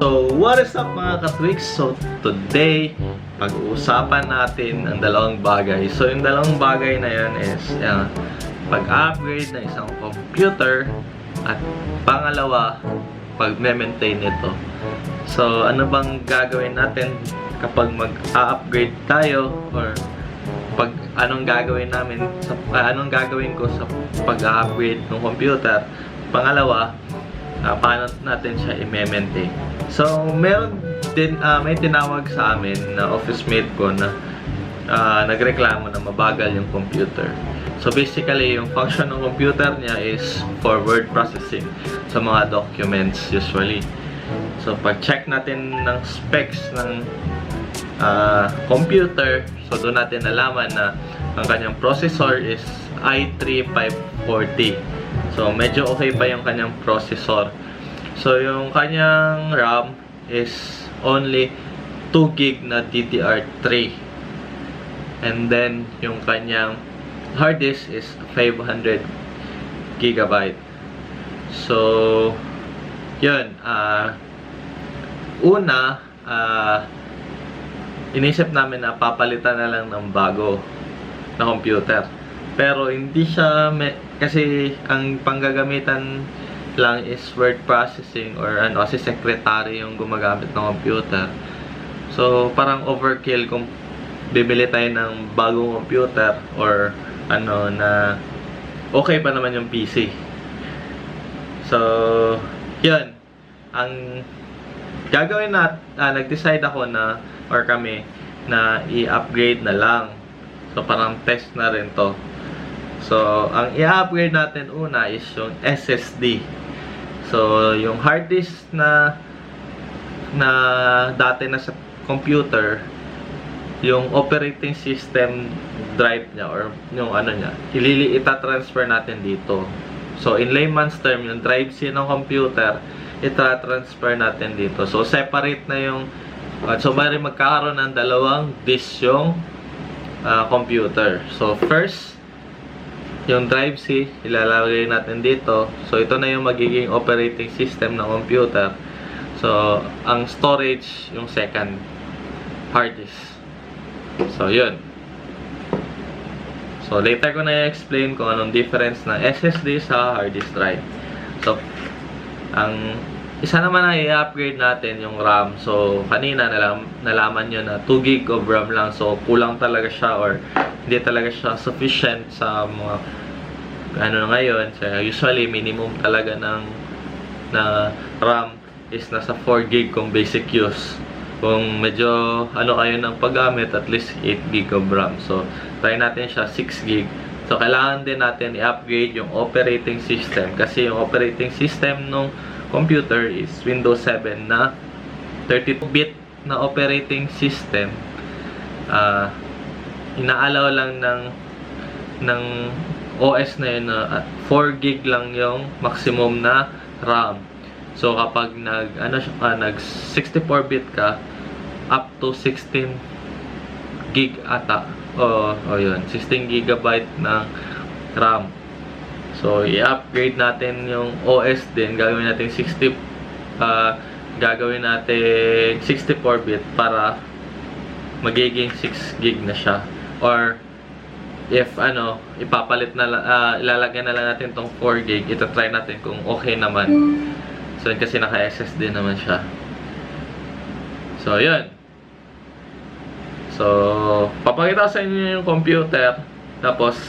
So, what is up mga katwiks? So, today, pag-uusapan natin ang dalawang bagay. So, yung dalawang bagay na yan is pag-upgrade ng isang computer at pangalawa, pag-maintain nito. So, ano bang gagawin natin kapag mag-upgrade tayo or anong gagawin namin anong gagawin ko sa pag-upgrade ng computer? Pangalawa, paano natin siya i-maintain. So, meron din, may tinawag sa amin na office mate ko na nagreklamo na mabagal yung computer. So, basically, yung function ng computer niya is for word processing sa mga documents usually. So, pag-check natin ng specs ng computer, so doon natin nalaman na ang kanyang processor is i3-540. So, medyo okay pa yung kanyang processor. So, yung kanyang RAM is only 2 GB na DDR3. And then, yung kanyang hard disk is 500 GB. So, yun. Una, inisip namin na papalitan na lang ng bago na computer. Pero hindi siya kasi ang panggagamitan lang is word processing or kasi secretary yung gumagamit ng computer. So parang overkill kung bibili tayo ng bagong computer or na okay pa naman yung PC. So yun ang gagawin nag-decide ako na or kami na i-upgrade na lang. So parang test na rin to. So, ang i-upgrade natin una is yung SSD. So, yung hard disk na dati na sa computer, yung operating system drive niya or yung niya, ita-transfer natin dito. So, in layman's term, yung drive C ng computer, ita-transfer natin dito. So, separate na yung so, magkakaroon ng dalawang disk yung computer. So, first, yung drive C, ilalagay natin dito. So, ito na yung magiging operating system ng computer. So, ang storage, yung second hard disk. So, yun. So, later ko na i-explain kung anong difference ng SSD sa hard disk drive. So, ang isa naman na i-upgrade natin yung RAM. So, kanina nalaman nyo na 2 GB of RAM lang. So, kulang talaga siya or hindi talaga siya sufficient sa mga ngayon. So, usually, minimum talaga na RAM is nasa 4 GB kung basic use. Kung medyo kayo ng paggamit, at least 8 GB of RAM. So, try natin siya 6 GB. So, kailangan din natin i-upgrade yung operating system. Kasi yung operating system nung computer is Windows 7 na 32-bit na operating system. Inaalaw lang ng OS na yun na 4 GB lang yung maximum na RAM. So kapag nag 64-bit ka, up to 16 GB ata. Yun, 16 GB ng RAM. So, i-upgrade natin yung OS din. Gagawin natin 64-bit para magiging 6 GB na siya. Or, if ipapalit na ilalagyan na lang natin tong 4 GB, ito try natin kung okay naman. So, kasi naka-SSD naman siya. So, yun. So, papakita sa inyo yung computer. Tapos,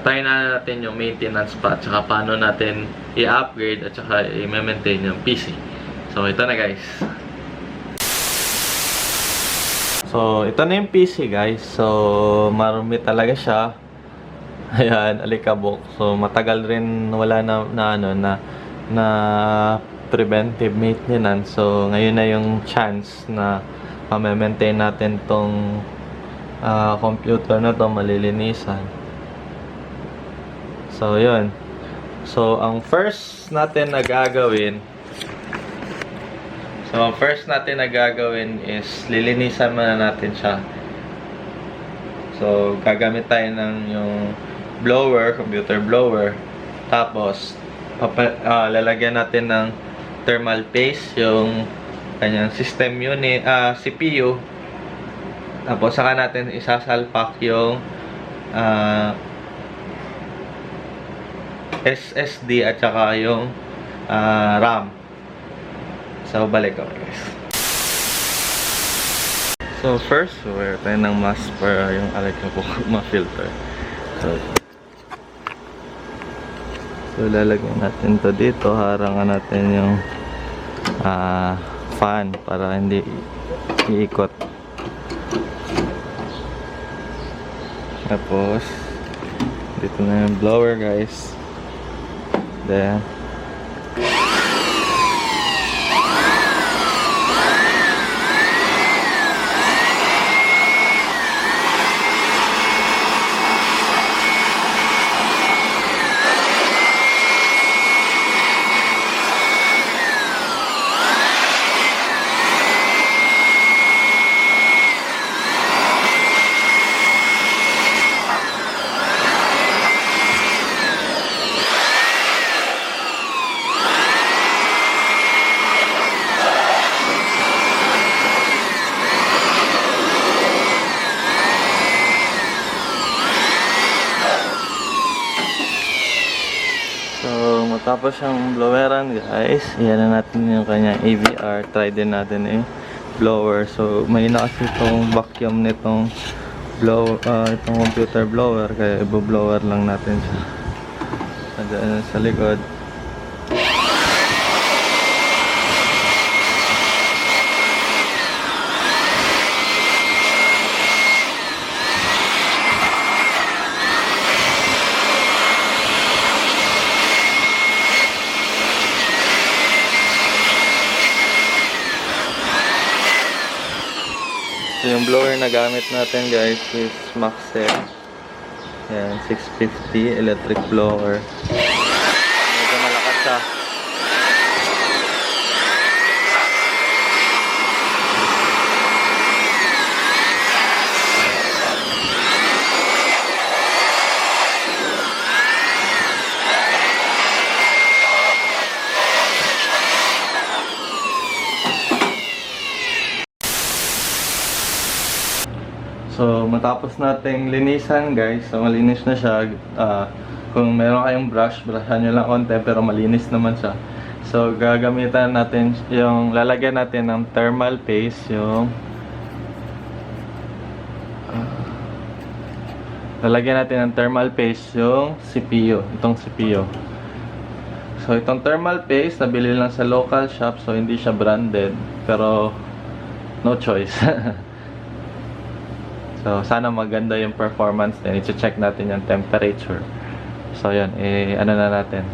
try na natin yung maintenance pa, tsaka paano natin i-upgrade at tsaka i-maintain yung PC. So, ito na guys. So, ito na yung PC guys. So, marumi talaga siya. Ayan, alikabok. So, matagal rin wala na preventive maintenance. So, ngayon na yung chance na ma-maintain natin tong computer na to, malilinisan. So, yun. So, ang first natin na gagawin is lilinisan muna natin siya. So, gagamit tayo ng yung blower, computer blower. Tapos, lalagyan natin ng thermal paste, yung kanyang system unit, CPU. Tapos saka natin isasalpak yung SSD at saka yung RAM. So, balik ako guys. So, first, wear tayo ng mask para yung alay ko ma-filter. So, lalagyan natin to dito. Harangan natin yung fan para hindi iikot. Tapos, dito na yung blower guys. Then, matapos yung bloweran guys, iyan na natin yung kanyang AVR. Try din natin yung blower. So mahina kasi itong vacuum nitong itong computer blower, kaya i-blower lang natin siya. Nandiyan sa likod. So, yung blower na gamit natin guys is Maxell. Yan, 650 electric blower. Medyo malakas siya. So, matapos nating linisan guys, so malinis na siya. Kung meron kayong brush, brushan nyo lang konti pero malinis naman siya. So, gagamitan natin yung, lalagyan natin ng thermal paste, yung lalagyan natin ng thermal paste yung CPU, itong CPU. So, itong thermal paste, nabili lang sa local shop, so hindi siya branded, pero no choice. So, sana maganda yung performance din. I-check natin yung temperature. So, yun. Ano na natin.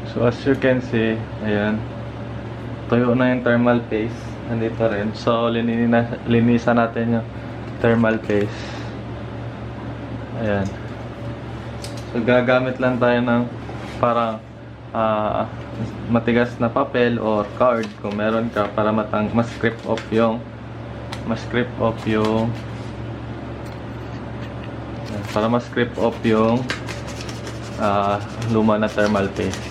So as you can see, ayan, tuyo na yung thermal paste. Nandito rin. So linisan natin yung thermal paste. Ayan. So gagamit lang tayo ng parang matigas na papel or card kung meron ka para ma-strip off yung luma na thermal paste.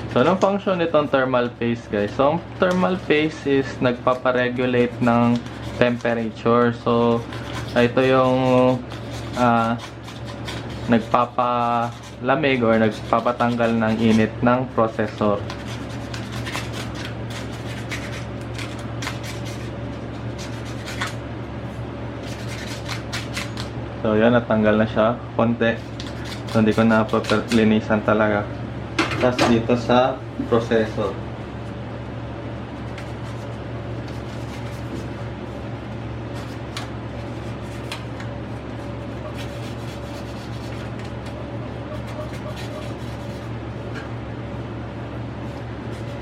So, anong function nitong thermal paste guys? So, ang thermal paste is nagpaparegulate ng temperature. So, ito yung nagpapalamig or nagpapatanggal ng init ng processor. So yan, natanggal na siya konti. So hindi ko na linisan talaga. Tapos dito sa processor.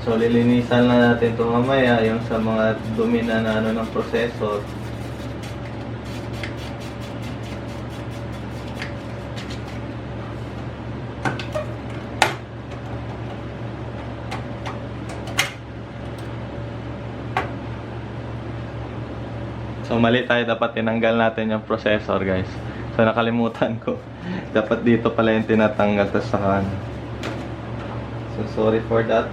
So lilinisan na natin ito mamaya, yung sa mga dumi na ano ng processor. So mali tayo, dapat tinanggal natin yung processor, guys. So nakalimutan ko. Dapat dito pala yung tinatanggal, tapos saka ano. So sorry for that.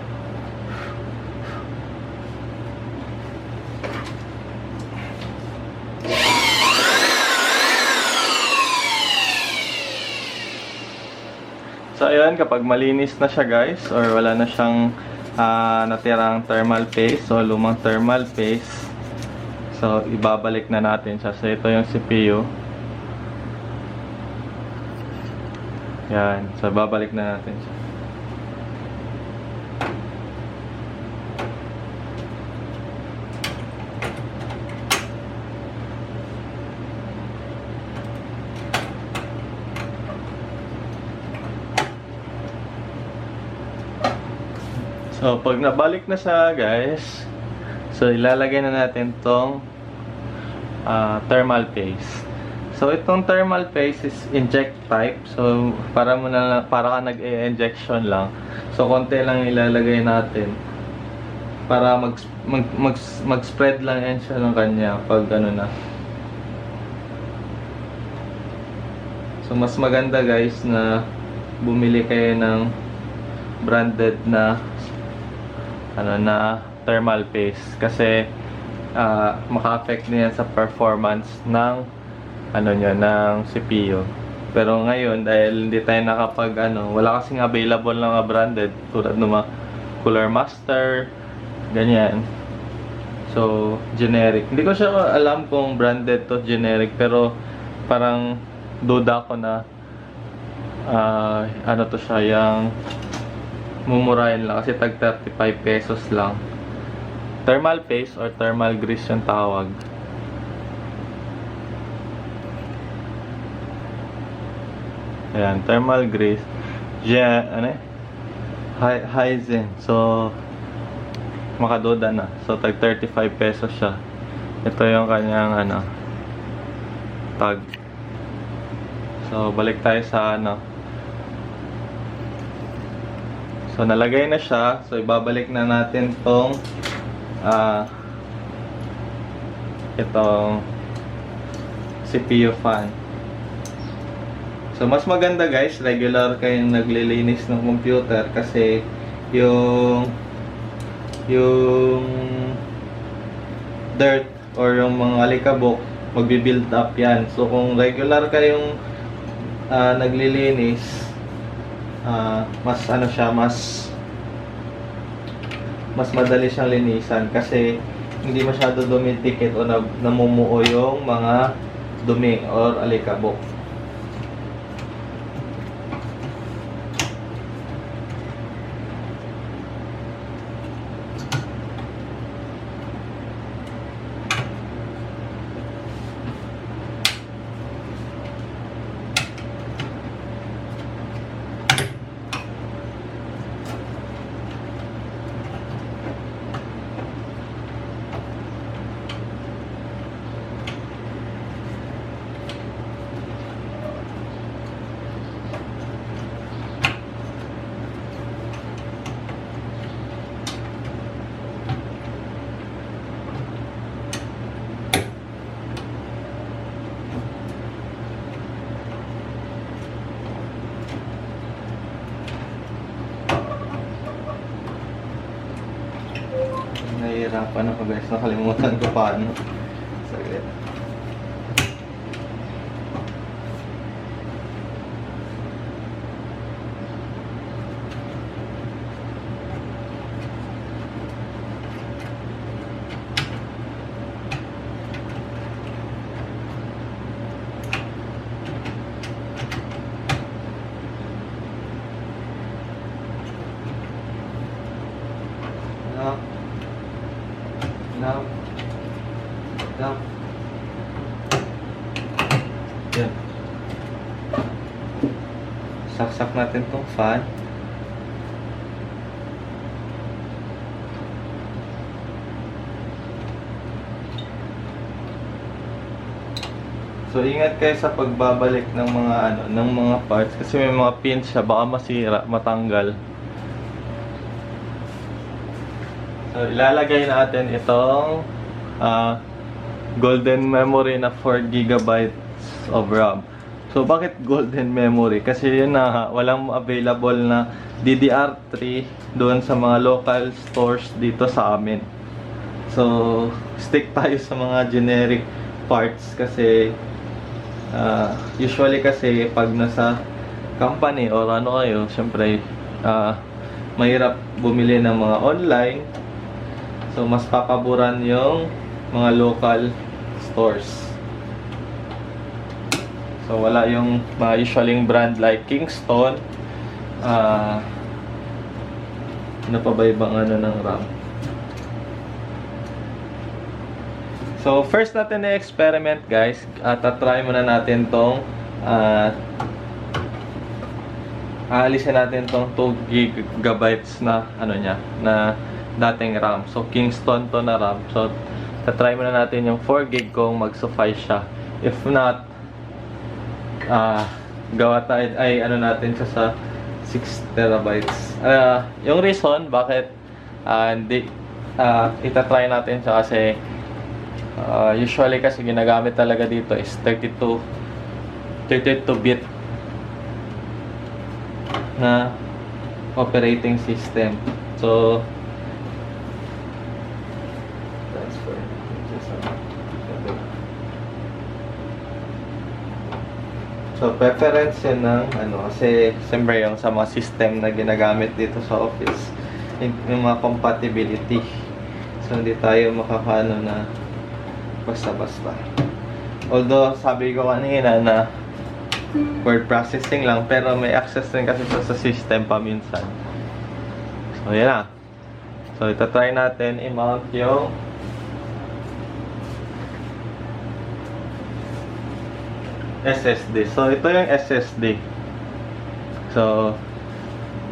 So ayun, kapag malinis na siya, guys, or wala na siyang natirang thermal paste, so lumang thermal paste, so ibabalik na natin siya. So ito yung CPU. Yan, so babalik na natin siya. So, pag nabalik na siya, guys, so ilalagay na natin tong thermal paste. So, itong thermal paste is inject type. So, para ka nag-e-injection lang. So, konti lang ilalagay natin para mag-spread lang yan siya ng kanya pag ano na. So, mas maganda, guys, na bumili kayo ng branded na thermal paste kasi maka-affect niyan sa performance ng ng CPU. Pero ngayon, dahil hindi tayo wala kasing available ng branded tulad ng mga Cooler Master, ganyan. So, generic. Hindi ko siya alam kung branded to generic, pero parang duda ko na to siya, yung mumurahin lang kasi tag 35 pesos lang. Thermal paste or thermal grease yung tawag. Ayan, thermal grease. Hyzen. So, makaduda na. So, tag 35 pesos siya. Ito yung kanyang tag. So, balik tayo sa So, nalagay na siya. So, ibabalik na natin tong itong CPU fan. So, mas maganda, guys, regular kayong naglilinis ng computer kasi yung dirt or yung mga alikabok magbi-build up yan. So, kung regular kayong naglilinis, mas mas madali siyang linisan kasi hindi masyado dumidikit o namumuo yung mga dumi or alikabok. Nahihirapan ako, guys, nakalimutan ko paano. Saglit. Love. Love. Yan. Saksak natin tong fan. So ingat kayo sa pagbabalik ng mga ng mga parts kasi may mga pins siya, baka masira, matanggal. So ilalagay natin itong golden memory na 4 GB of RAM. So bakit golden memory? Kasi yun na walang available na DDR3 doon sa mga local stores dito sa amin. So stick tayo sa mga generic parts kasi usually kasi pag nasa company or ano kayo, syempre mahirap bumili ng mga online. So mas papaboran yung mga local stores. So wala yung mga usually brand like Kingston. Ano pa ba ibang ng RAM? So first natin na-experiment guys. Tatry muna natin tong aalisin natin tong 2 GB na na dating RAM. So Kingston to na RAM. So tatry muna natin yung 4 GB kung mag-suffice siya. If not, gawa tayo ay natin siya sa 6 TB. Yung reason bakit hindi itatry natin siya kasi usually kasi ginagamit talaga dito is 32-bit na operating system. So transfer. So preference yun ng kasi siyempre yung sa mga system na ginagamit dito sa office, yung mga compatibility. So hindi tayo makakaano na basta-basta. Although sabi ko kanina na word processing lang, pero may access rin kasi sa system paminsan. So yan na. So itatry natin i-mount yung SSD. So ito yung SSD. So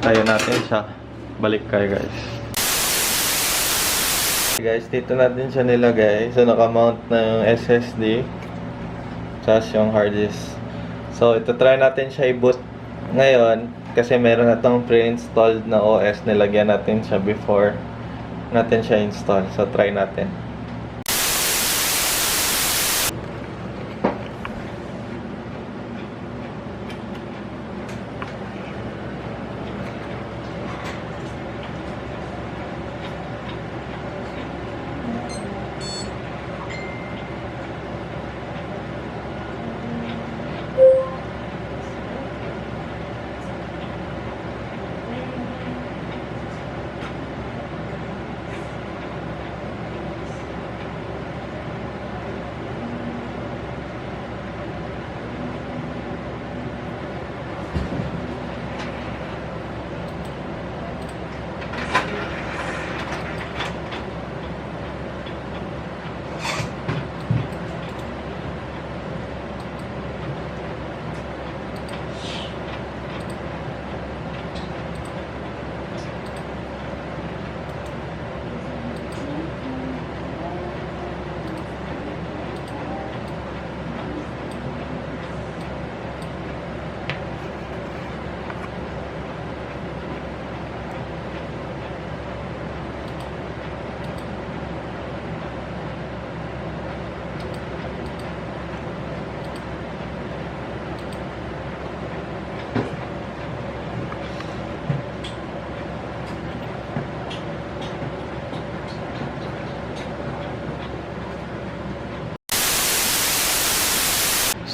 tayo natin siya. Balik kayo guys. Guys, dito natin siya nilagay. So naka-mount na yung SSD. Tapos yung hard disk. So ito try natin siya i-boot ngayon kasi meron na tong pre-installed na OS. Nilagyan natin siya before natin siya install. So try natin.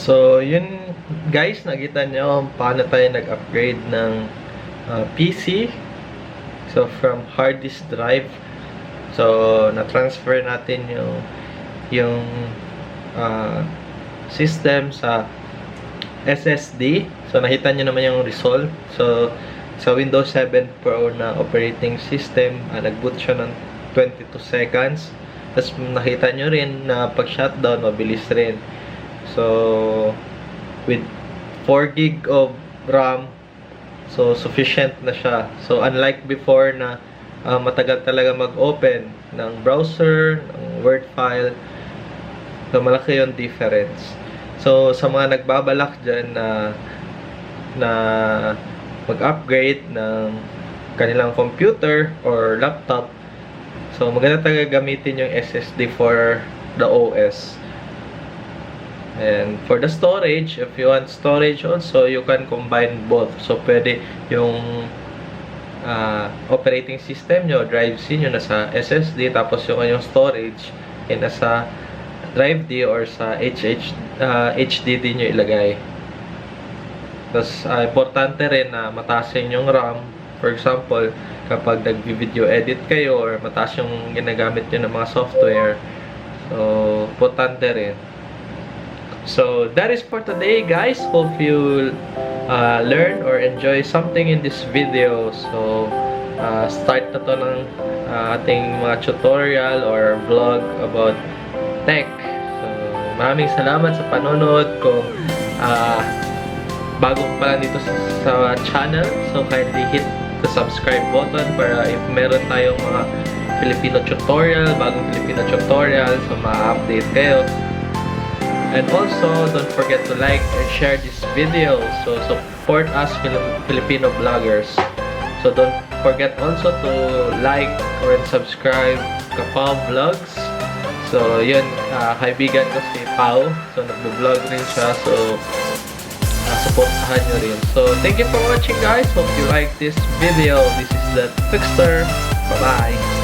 So, yun guys, nakita nyo paano tayo nag-upgrade ng PC. So, from hard disk drive. So, na-transfer natin yung system sa SSD. So, nakita nyo naman yung result. So, sa Windows 7 Pro na operating system, nag-boot siya ng 22 seconds. Tapos nakita nyo rin na pag shutdown, mabilis rin. So, with 4 gig of RAM, so sufficient na siya. So, unlike before na matagal talaga mag-open ng browser, ng Word file, so malaki yung difference. So, sa mga nagbabalak dyan na mag-upgrade ng kanilang computer or laptop, so maganda talaga gamitin yung SSD for the OS. And for the storage, if you want storage also, you can combine both. So, pwede yung operating system nyo, drive C nyo nasa SSD, tapos yung storage ay nasa drive D or sa HDD nyo ilagay. Tapos, importante rin na mataas yung RAM. For example, kapag nag-video edit kayo or mataas yung ginagamit nyo ng mga software, so, importante rin. So, that is for today, guys. Hope you learn or enjoy something in this video. So, start na to ng ating mga tutorial or vlog about tech. So, maraming salamat sa panonood. Kung bago pa lang dito sa channel, so kindly hit the subscribe button para if meron tayong mga Filipino tutorial, bagong Filipino tutorial, so ma-update kayo. And also, don't forget to like and share this video. So, support us Filipino vloggers. So, don't forget also to like or subscribe Kapao Vlogs. So, yun, kaibigan ko si Pao. So, nagbo-vlog rin siya. So, supportahan nyo rin. So, thank you for watching, guys. Hope you like this video. This is the Twixter. Bye-bye.